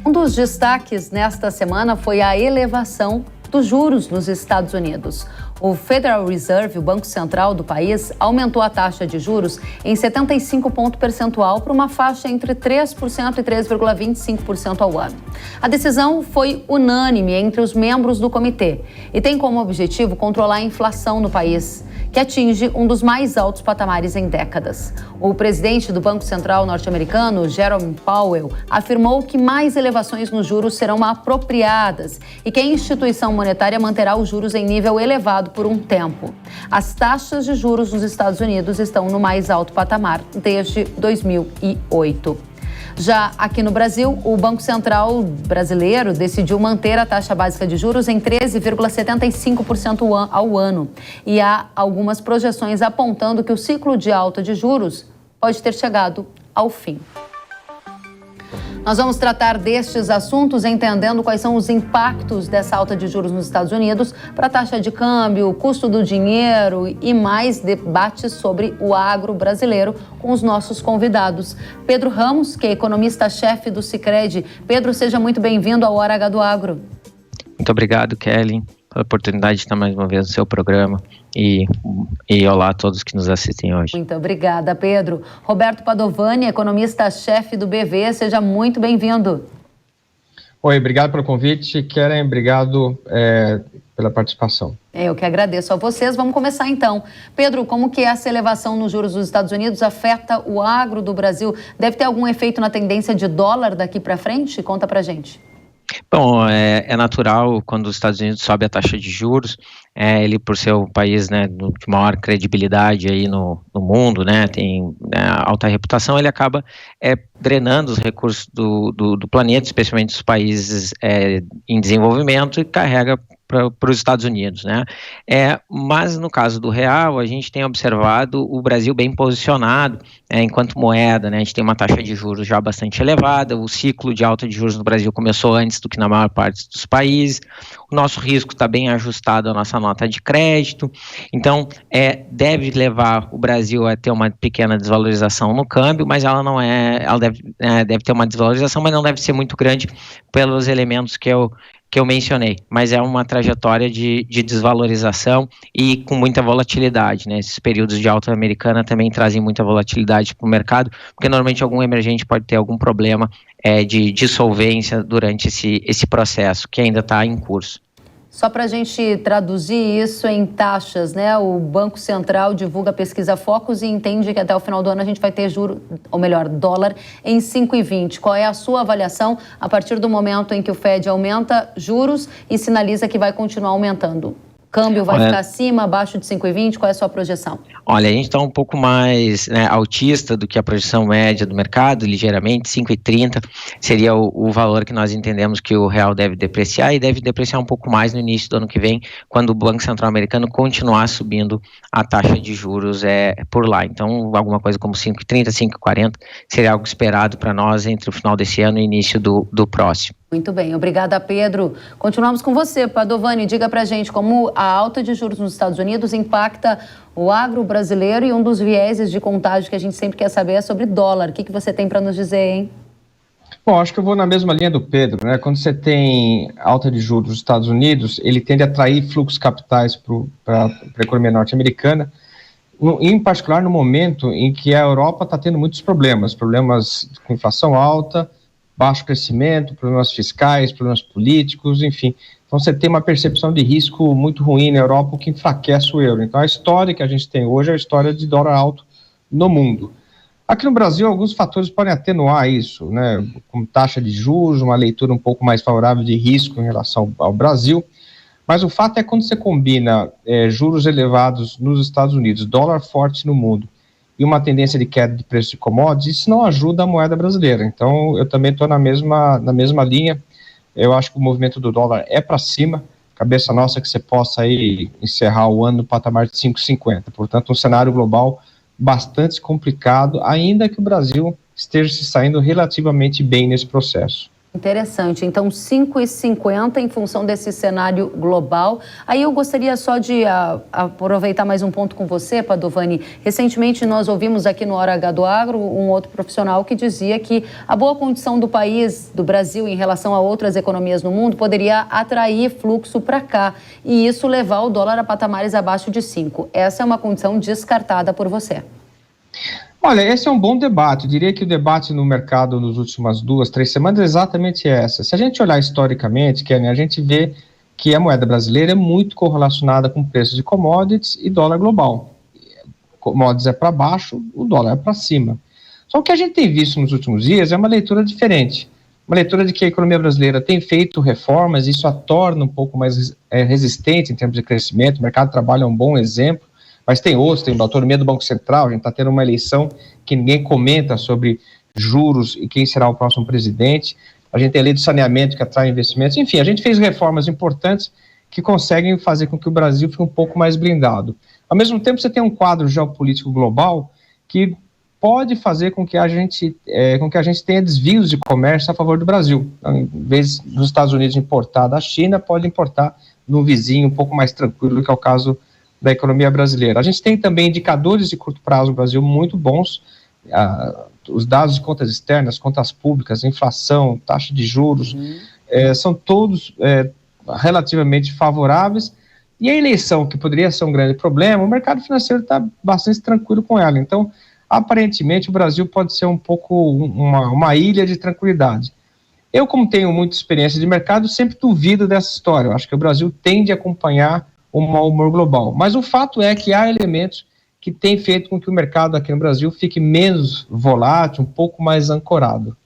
Um dos destaques nesta semana foi a elevação dos juros nos Estados Unidos. O Federal Reserve, o Banco Central do país, aumentou a taxa de juros em 75 ponto percentual para uma faixa entre 3% e 3,25% ao ano. A decisão foi unânime entre os membros do comitê e tem como objetivo controlar a inflação no país, que atinge um dos mais altos patamares em décadas. O presidente do Banco Central norte-americano, Jerome Powell, afirmou que mais elevações nos juros serão apropriadas e que a instituição monetária manterá os juros em nível elevado por um tempo. As taxas de juros nos Estados Unidos estão no mais alto patamar desde 2008. Já aqui no Brasil, o Banco Central brasileiro decidiu manter a taxa básica de juros em 13,75% ao ano. E há algumas projeções apontando que o ciclo de alta de juros pode ter chegado ao fim. Nós vamos tratar destes assuntos entendendo quais são os impactos dessa alta de juros nos Estados Unidos para a taxa de câmbio, o custo do dinheiro e mais debates sobre o agro brasileiro com os nossos convidados. Pedro Ramos, que é economista-chefe do Sicredi. Pedro, seja muito bem-vindo ao Hora H do Agro. Muito obrigado, Kelly, pela oportunidade de estar mais uma vez no seu programa. E olá a todos que nos assistem hoje. Muito obrigada, Pedro. Roberto Padovani, economista-chefe do BV, seja muito bem-vindo. Oi, obrigado pelo convite, Keren, obrigado pela participação. Eu que agradeço a vocês. Vamos começar então. Pedro, como que essa elevação nos juros dos Estados Unidos afeta o agro do Brasil? Deve ter algum efeito na tendência de dólar daqui para frente? Conta pra gente. Bom, é natural quando os Estados Unidos sobe a taxa de juros, ele por ser o país, né, de maior credibilidade aí no mundo, né, tem alta reputação, ele acaba drenando os recursos do planeta, especialmente os países em desenvolvimento, e carrega para os Estados Unidos, né? Mas no caso do real, a gente tem observado o Brasil bem posicionado enquanto moeda, né? A gente tem uma taxa de juros já bastante elevada, o ciclo de alta de juros no Brasil começou antes do que na maior parte dos países, o nosso risco está bem ajustado à nossa nota de crédito, então deve levar o Brasil a ter uma pequena desvalorização no câmbio, mas ela não ela deve ter uma desvalorização, mas não deve ser muito grande pelos elementos que eu mencionei, mas é uma trajetória de desvalorização e com muita volatilidade, né? Esses períodos de alta americana também trazem muita volatilidade para o mercado, porque normalmente algum emergente pode ter algum problema de dissolvência durante esse processo, que ainda está em curso. Só para a gente traduzir isso em taxas, né? O Banco Central divulga a pesquisa Focus e entende que até o final do ano a gente vai ter dólar em 5,20. Qual é a sua avaliação a partir do momento em que o Fed aumenta juros e sinaliza que vai continuar aumentando? Câmbio vai ficar acima, abaixo de 5,20? Qual é a sua projeção? Olha, a gente está um pouco mais altista do que a projeção média do mercado, ligeiramente, 5,30 seria o valor que nós entendemos que o real deve depreciar, e deve depreciar um pouco mais no início do ano que vem, quando o Banco Central americano continuar subindo a taxa de juros por lá. Então, alguma coisa como 5,30, 5,40 seria algo esperado para nós entre o final desse ano e o início do próximo. Muito bem, obrigada, Pedro. Continuamos com você, Padovani. Diga pra gente como a alta de juros nos Estados Unidos impacta o agro brasileiro, e um dos vieses de contágio que a gente sempre quer saber é sobre dólar. O que você tem para nos dizer, hein? Bom, acho que eu vou na mesma linha do Pedro, né? Quando você tem alta de juros nos Estados Unidos, ele tende a atrair fluxos capitais para a economia norte-americana, em particular no momento em que a Europa está tendo muitos problemas com inflação alta, baixo crescimento, problemas fiscais, problemas políticos, enfim. Então você tem uma percepção de risco muito ruim na Europa, o que enfraquece o euro. Então a história que a gente tem hoje é a história de dólar alto no mundo. Aqui no Brasil, alguns fatores podem atenuar isso, né? Como taxa de juros, uma leitura um pouco mais favorável de risco em relação ao Brasil. Mas o fato é que quando você combina juros elevados nos Estados Unidos, dólar forte no mundo, e uma tendência de queda de preço de commodities, isso não ajuda a moeda brasileira. Então, eu também estou na mesma linha. Eu acho que o movimento do dólar é para cima, cabeça nossa que você possa aí encerrar o ano no patamar de 5,50. Portanto, um cenário global bastante complicado, ainda que o Brasil esteja se saindo relativamente bem nesse processo. Interessante. Então, 5,50 em função desse cenário global. Aí eu gostaria só de aproveitar mais um ponto com você, Padovani. Recentemente nós ouvimos aqui no Hora H do Agro um outro profissional que dizia que a boa condição do país, do Brasil, em relação a outras economias no mundo, poderia atrair fluxo para cá e isso levar o dólar a patamares abaixo de 5. Essa é uma condição descartada por você. Olha, esse é um bom debate. Eu diria que o debate no mercado nas últimas 2, 3 semanas é exatamente essa. Se a gente olhar historicamente, Kenny, a gente vê que a moeda brasileira é muito correlacionada com o preço de commodities e dólar global. Commodities é para baixo, o dólar é para cima. Só que o que a gente tem visto nos últimos dias é uma leitura diferente. Uma leitura de que a economia brasileira tem feito reformas, isso a torna um pouco mais resistente em termos de crescimento. O mercado de trabalho é um bom exemplo. Mas tem outros, tem a autonomia do Banco Central, a gente está tendo uma eleição que ninguém comenta sobre juros e quem será o próximo presidente, a gente tem a lei do saneamento que atrai investimentos, enfim, a gente fez reformas importantes que conseguem fazer com que o Brasil fique um pouco mais blindado. Ao mesmo tempo, você tem um quadro geopolítico global que pode fazer com que a gente tenha desvios de comércio a favor do Brasil. Em vez dos Estados Unidos importar da China, pode importar no vizinho um pouco mais tranquilo, que é o caso da economia brasileira. A gente tem também indicadores de curto prazo no Brasil muito bons, os dados de contas externas, contas públicas, inflação, taxa de juros, são todos relativamente favoráveis, e a eleição, que poderia ser um grande problema, o mercado financeiro está bastante tranquilo com ela. Então, aparentemente, o Brasil pode ser um pouco uma ilha de tranquilidade. Eu, como tenho muita experiência de mercado, sempre duvido dessa história. Eu acho que o Brasil tende a acompanhar o mau humor global. Mas o fato é que há elementos que têm feito com que o mercado aqui no Brasil fique menos volátil, um pouco mais ancorado.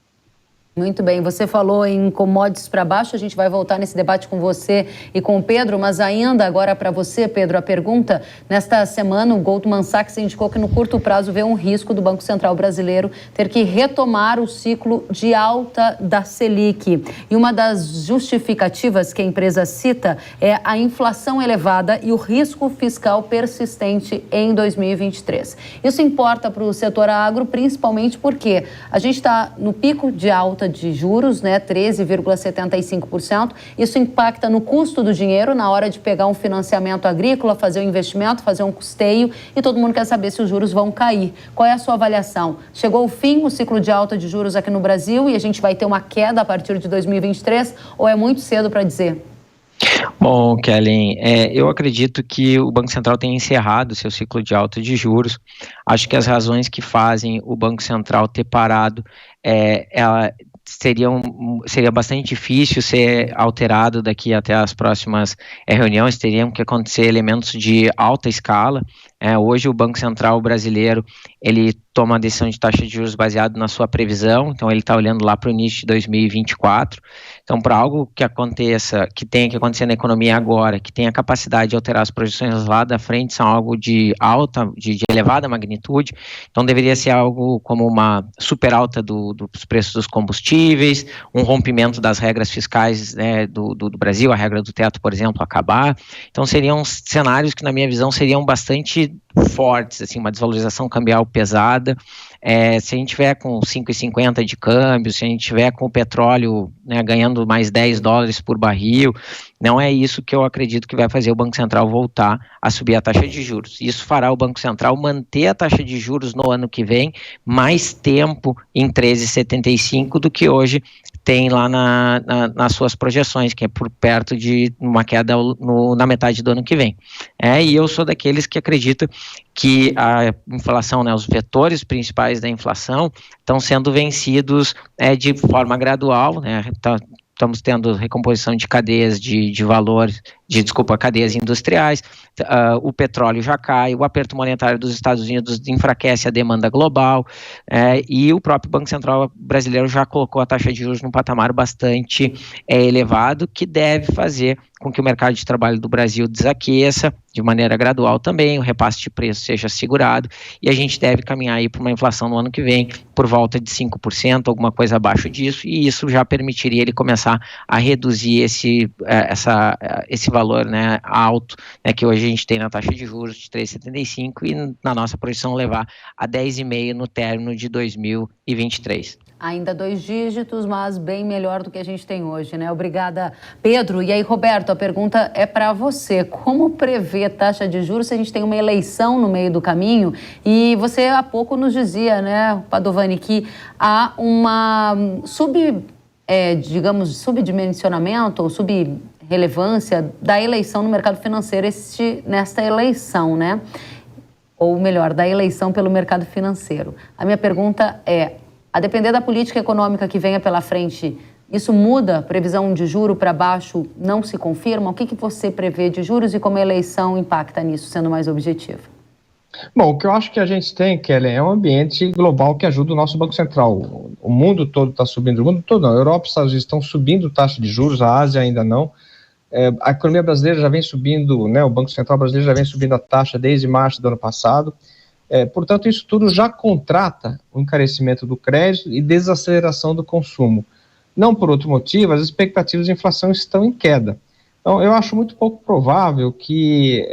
Muito bem, você falou em commodities para baixo, a gente vai voltar nesse debate com você e com o Pedro, mas ainda agora para você, Pedro, a pergunta. Nesta semana, o Goldman Sachs indicou que no curto prazo vê um risco do Banco Central brasileiro ter que retomar o ciclo de alta da Selic. E uma das justificativas que a empresa cita é a inflação elevada e o risco fiscal persistente em 2023. Isso importa para o setor agro, principalmente porque a gente está no pico de alta de juros, né, 13,75%. Isso impacta no custo do dinheiro na hora de pegar um financiamento agrícola, fazer um investimento, fazer um custeio, e todo mundo quer saber se os juros vão cair. Qual é a sua avaliação? Chegou o fim o ciclo de alta de juros aqui no Brasil e a gente vai ter uma queda a partir de 2023 ou é muito cedo para dizer? Bom, Kellen, eu acredito que o Banco Central tem encerrado seu ciclo de alta de juros. Acho que as razões que fazem o Banco Central ter parado seria bastante difícil ser alterado daqui até as próximas reuniões, teriam que acontecer elementos de alta escala. Hoje o Banco Central brasileiro, ele toma a decisão de taxa de juros baseado na sua previsão, então ele está olhando lá para o início de 2024, então para algo que aconteça, que tenha que acontecer na economia agora, que tenha capacidade de alterar as projeções lá da frente, são algo de elevada magnitude, então deveria ser algo como uma super alta dos preços dos combustíveis, um rompimento das regras fiscais, né, do Brasil, a regra do teto, por exemplo, acabar, então seriam cenários que na minha visão seriam bastante fortes, assim, uma desvalorização cambial pesada. Se a gente tiver com 5,50 de câmbio, se a gente tiver com o petróleo, né, ganhando mais 10 dólares por barril, não é isso que eu acredito que vai fazer o Banco Central voltar a subir a taxa de juros. Isso fará o Banco Central manter a taxa de juros no ano que vem mais tempo em 13,75 do que hoje tem lá nas suas projeções, que é por perto de uma queda na metade do ano que vem. E eu sou daqueles que acreditam que a inflação, né, os vetores principais da inflação estão sendo vencidos de forma gradual, né, estamos tendo recomposição de cadeias de valor, cadeias industriais, o petróleo já cai, o aperto monetário dos Estados Unidos enfraquece a demanda global, e o próprio Banco Central brasileiro já colocou a taxa de juros num patamar bastante elevado, que deve fazer com que o mercado de trabalho do Brasil desaqueça de maneira gradual também, o repasse de preço seja assegurado, e a gente deve caminhar aí para uma inflação no ano que vem por volta de 5%, alguma coisa abaixo disso, e isso já permitiria ele começar a reduzir esse valor, né, alto, né, que hoje a gente tem na taxa de juros de 3,75 e na nossa projeção levar a 10,5 no término de 2023. Ainda 2 dígitos, mas bem melhor do que a gente tem hoje, né? Obrigada, Pedro. E aí, Roberto, a pergunta é para você. Como prever taxa de juros se a gente tem uma eleição no meio do caminho? E você há pouco nos dizia, né, Padovani, que há uma subdimensionamento ou subrelevância da eleição no mercado financeiro nesta eleição, né? Ou melhor, da eleição pelo mercado financeiro. A minha pergunta é, a depender da política econômica que venha pela frente, isso muda? Previsão de juro para baixo não se confirma? O que você prevê de juros e como a eleição impacta nisso, sendo mais objetivo? Bom, o que eu acho que a gente tem, Kelly, é um ambiente global que ajuda o nosso Banco Central. O mundo todo está subindo, o mundo todo não, a Europa e os Estados Unidos estão subindo taxa de juros, a Ásia ainda não. A economia brasileira já vem subindo, né, o Banco Central brasileiro já vem subindo a taxa desde março do ano passado. Portanto, isso tudo já contrata o encarecimento do crédito e desaceleração do consumo. Não por outro motivo, as expectativas de inflação estão em queda. Então, eu acho muito pouco provável que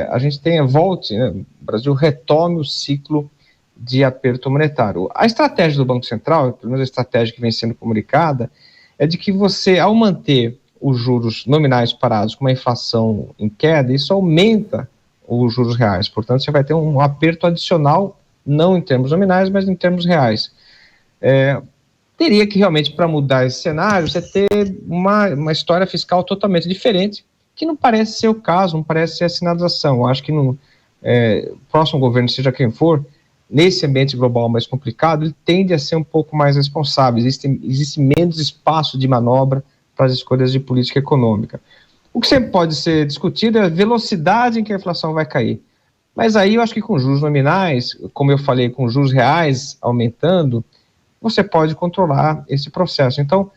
a gente volte, né, o Brasil retome o ciclo de aperto monetário. A estratégia do Banco Central, pelo menos a estratégia que vem sendo comunicada, é de que você, ao manter os juros nominais parados com uma inflação em queda, isso aumenta os juros reais, portanto você vai ter um aperto adicional, não em termos nominais, mas em termos reais. Teria que realmente, para mudar esse cenário, você ter uma história fiscal totalmente diferente, que não parece ser o caso, não parece ser a sinalização. Eu acho que no próximo governo, seja quem for, nesse ambiente global mais complicado, ele tende a ser um pouco mais responsável, existe menos espaço de manobra para as escolhas de política econômica. O que sempre pode ser discutido é a velocidade em que a inflação vai cair. Mas aí eu acho que com juros nominais, como eu falei, com juros reais aumentando, você pode controlar esse processo. Então,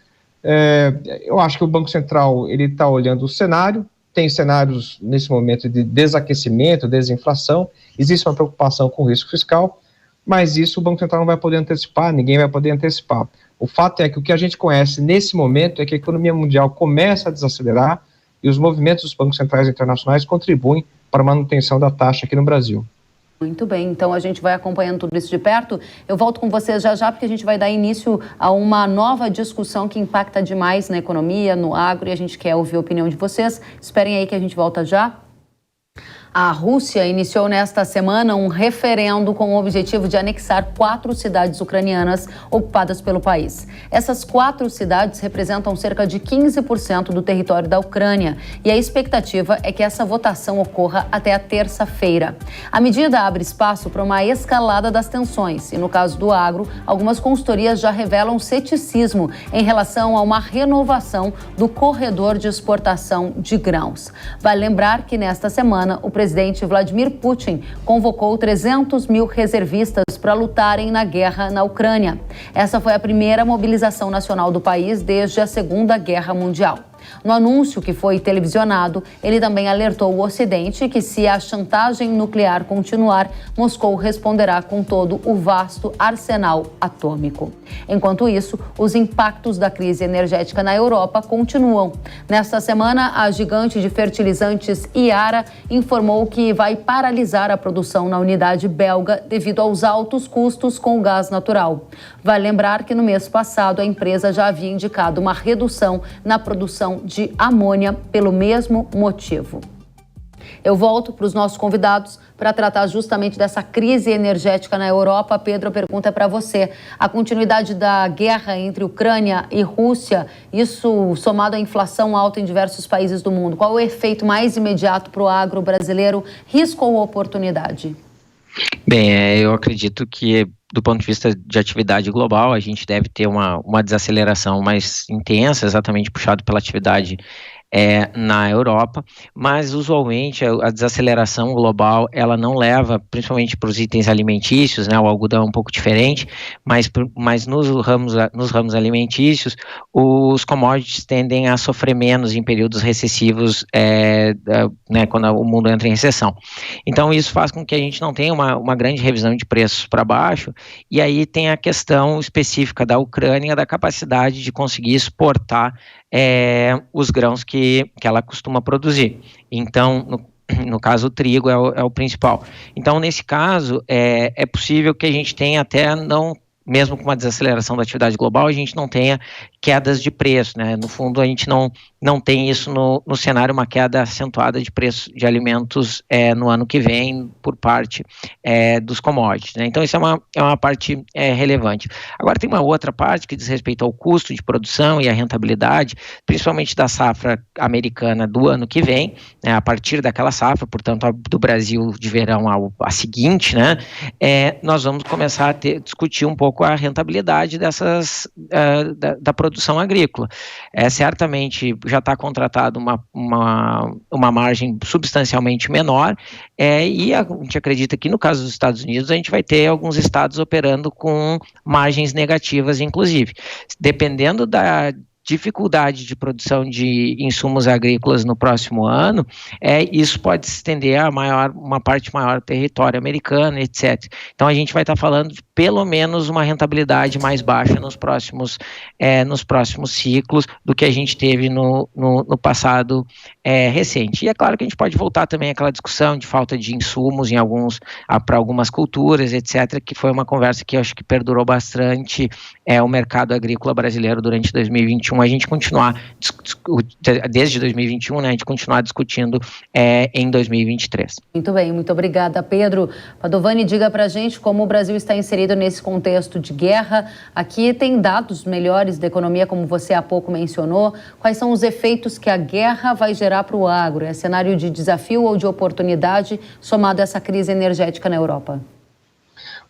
eu acho que o Banco Central está olhando o cenário, tem cenários nesse momento de desaquecimento, desinflação, existe uma preocupação com o risco fiscal, mas isso o Banco Central não vai poder antecipar, ninguém vai poder antecipar. O fato é que o que a gente conhece nesse momento é que a economia mundial começa a desacelerar, e os movimentos dos bancos centrais internacionais contribuem para a manutenção da taxa aqui no Brasil. Muito bem, então a gente vai acompanhando tudo isso de perto. Eu volto com vocês já, porque a gente vai dar início a uma nova discussão que impacta demais na economia, no agro, e a gente quer ouvir a opinião de vocês. Esperem aí que a gente volta já. A Rússia iniciou nesta semana um referendo com o objetivo de anexar 4 cidades ucranianas ocupadas pelo país. Essas 4 cidades representam cerca de 15% do território da Ucrânia e a expectativa é que essa votação ocorra até a terça-feira. A medida abre espaço para uma escalada das tensões e, no caso do agro, algumas consultorias já revelam ceticismo em relação a uma renovação do corredor de exportação de grãos. Vale lembrar que nesta semana o presidente Vladimir Putin convocou 300 mil reservistas para lutarem na guerra na Ucrânia. Essa foi a primeira mobilização nacional do país desde a Segunda Guerra Mundial. No anúncio que foi televisionado, ele também alertou o Ocidente que, se a chantagem nuclear continuar, Moscou responderá com todo o vasto arsenal atômico. Enquanto isso, os impactos da crise energética na Europa continuam. Nesta semana, a gigante de fertilizantes Yara informou que vai paralisar a produção na unidade belga devido aos altos custos com o gás natural. Vale lembrar que no mês passado a empresa já havia indicado uma redução na produção de amônia pelo mesmo motivo. Eu volto para os nossos convidados para tratar justamente dessa crise energética na Europa. Pedro, a pergunta é para você. A continuidade da guerra entre Ucrânia e Rússia, isso somado à inflação alta em diversos países do mundo, qual é o efeito mais imediato para o agro brasileiro? Risco ou oportunidade? Bem, eu acredito que, do ponto de vista de atividade global, a gente deve ter uma desaceleração mais intensa, exatamente puxado pela atividade na Europa, mas usualmente a desaceleração global ela não leva, principalmente para os itens alimentícios, né, o algodão é um pouco diferente, mas nos ramos alimentícios, os commodities tendem a sofrer menos em períodos recessivos, né, quando o mundo entra em recessão. Então isso faz com que a gente não tenha uma grande revisão de preços para baixo, e aí tem a questão específica da Ucrânia, da capacidade de conseguir exportar os grãos que ela costuma produzir. Então, no caso, o trigo é o principal. Então, nesse caso, é possível que a gente tenha até não mesmo com uma desaceleração da atividade global, a gente não tenha quedas de preço, né? No fundo, a gente não tem isso no cenário, uma queda acentuada de preço de alimentos no ano que vem por parte dos commodities, né? Então, isso é uma parte relevante. Agora, tem uma outra parte que diz respeito ao custo de produção e à rentabilidade, principalmente da safra americana do ano que vem, né? A partir daquela safra, portanto, do Brasil de verão a seguinte, né? Nós vamos começar a discutir um pouco a rentabilidade da produção agrícola. Certamente já está contratado uma margem substancialmente menor, e a gente acredita que no caso dos Estados Unidos a gente vai ter alguns estados operando com margens negativas, inclusive. Dependendo da dificuldade de produção de insumos agrícolas no próximo ano, isso pode se estender a uma parte maior do território americano, etc. Então a gente vai estar falando de pelo menos uma rentabilidade mais baixa nos próximos ciclos do que a gente teve no passado recente. E é claro que a gente pode voltar também àquela discussão de falta de insumos para algumas culturas, etc., que foi uma conversa que eu acho que perdurou bastante o mercado agrícola brasileiro durante 2021, a gente continuar, desde 2021, né, a gente continuar discutindo em 2023. Muito bem, muito obrigada, Pedro. Padovani, diga pra gente como o Brasil está inserido nesse contexto de guerra. Aqui tem dados melhores da economia, como você há pouco mencionou. Quais são os efeitos que a guerra vai gerar para o agro? É cenário de desafio ou de oportunidade somado a essa crise energética na Europa?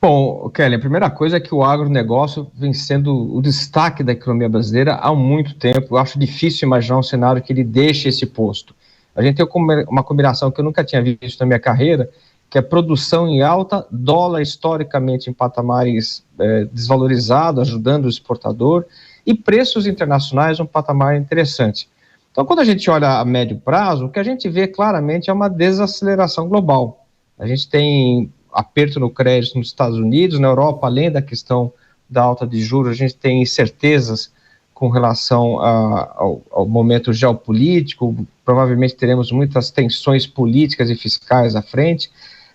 Bom, Kelly, a primeira coisa é que o agronegócio vem sendo o destaque da economia brasileira há muito tempo. Eu acho difícil imaginar um cenário que ele deixe esse posto. A gente tem uma combinação que eu nunca tinha visto na minha carreira, que é produção em alta, dólar historicamente em patamares desvalorizados, ajudando o exportador, e preços internacionais um patamar interessante. Então, quando a gente olha a médio prazo, o que a gente vê claramente é uma desaceleração global. A gente tem aperto no crédito nos Estados Unidos, na Europa, além da questão da alta de juros, a gente tem incertezas com relação ao momento geopolítico, provavelmente teremos muitas tensões políticas e fiscais à frente.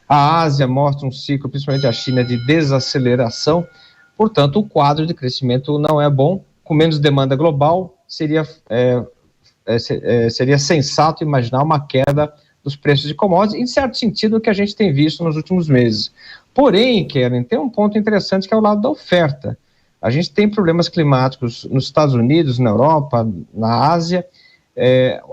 A Ásia mostra um ciclo, principalmente a China, de desaceleração, portanto, o quadro de crescimento não é bom. Com menos demanda global, seria sensato imaginar uma queda dos preços de commodities, em certo sentido, o que a gente tem visto nos últimos meses. Porém, Keren, tem um ponto interessante que é o lado da oferta. A gente tem problemas climáticos nos Estados Unidos, na Europa, na Ásia.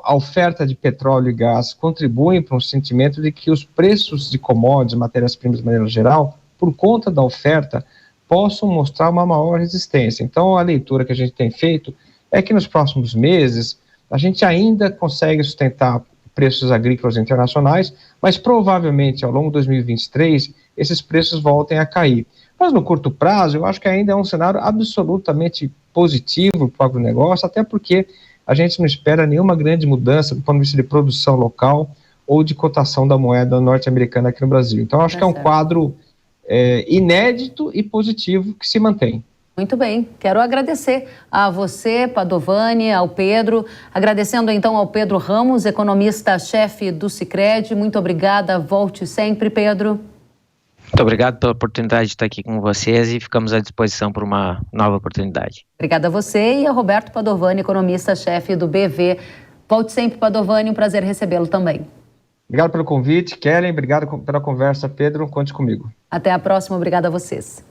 A oferta de petróleo e gás contribui para um sentimento de que os preços de commodities, matérias-primas de maneira geral, por conta da oferta, possam mostrar uma maior resistência. Então, a leitura que a gente tem feito é que nos próximos meses a gente ainda consegue sustentar preços agrícolas internacionais, mas provavelmente ao longo de 2023 esses preços voltem a cair. Mas no curto prazo eu acho que ainda é um cenário absolutamente positivo para o agronegócio, até porque a gente não espera nenhuma grande mudança do ponto de vista de produção local ou de cotação da moeda norte-americana aqui no Brasil. Então acho que é um quadro inédito e positivo que se mantém. Muito bem, quero agradecer a você, Padovani, ao Pedro, agradecendo então ao Pedro Ramos, economista-chefe do Sicredi. Muito obrigada, volte sempre, Pedro. Muito obrigado pela oportunidade de estar aqui com vocês e ficamos à disposição para uma nova oportunidade. Obrigada a você e a Roberto Padovani, economista-chefe do BV. Volte sempre, Padovani, um prazer recebê-lo também. Obrigado pelo convite, Keren, obrigado pela conversa, Pedro, conte comigo. Até a próxima, obrigada a vocês.